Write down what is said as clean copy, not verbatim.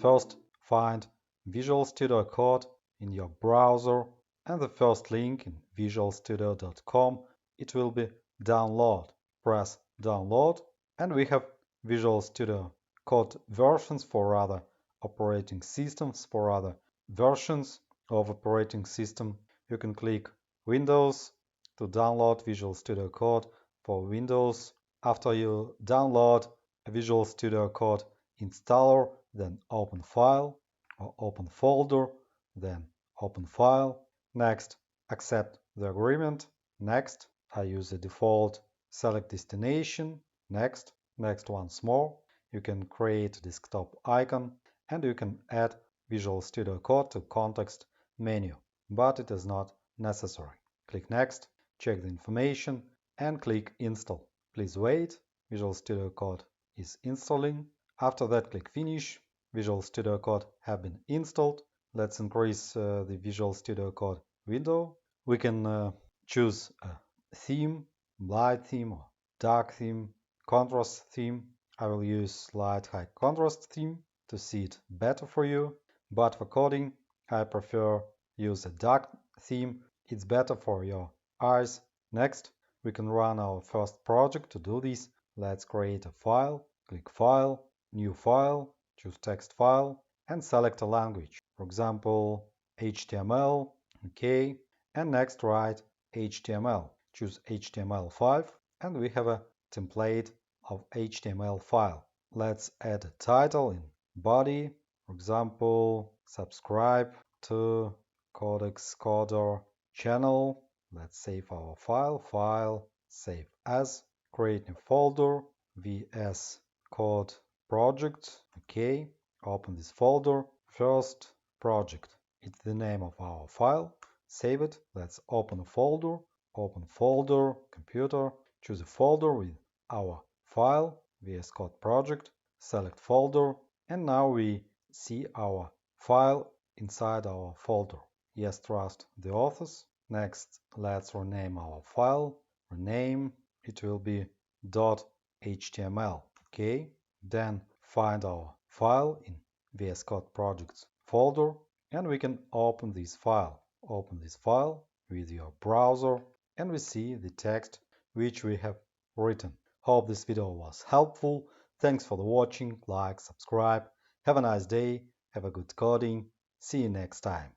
First, find Visual Studio Code in your browser and the first link in visualstudio.com, it will be download. Press download and we have Visual Studio Code versions for other operating systems, for other versions of operating system. You can click Windows to download Visual Studio Code for Windows. After you download a Visual Studio Code installer, then open file or open folder, then open file. Next, accept the agreement. Next, I use the default select destination. Next once more. You can create a desktop icon and you can add Visual Studio Code to context menu, but it is not necessary. Click next, check the information and click install. Please wait, Visual Studio Code is installing. After that, click finish. Visual Studio Code have been installed. Let's increase the Visual Studio Code window. We can choose a theme, light theme or dark theme, contrast theme. I will use light high contrast theme to see it better for you. But for coding, I prefer use a dark theme. It's better for your eyes. Next, we can run our first project. To do this, let's create a file. Click File, New File, choose Text File, and select a language. For example, HTML, OK, and next write HTML. Choose HTML5, and we have a template of HTML file. Let's add a title in body. For example, subscribe to Codex Coder channel. Let's save our file, save as, create a folder, VS Code project. OK, open this folder, first project. It's the name of our file. Save it. Let's open a folder. Open folder, computer. Choose a folder with our file, VS Code project. Select folder. And now we see our file inside our folder. Yes, trust the authors. Next, let's rename our file. Rename, it will be .html. Okay, then find our file in VS Code projects folder and we can open this file. Open this file with your browser and we see the text which we have written. Hope this video was helpful. Thanks for the watching. Like, subscribe. Have a nice day. Have a good coding. See you next time.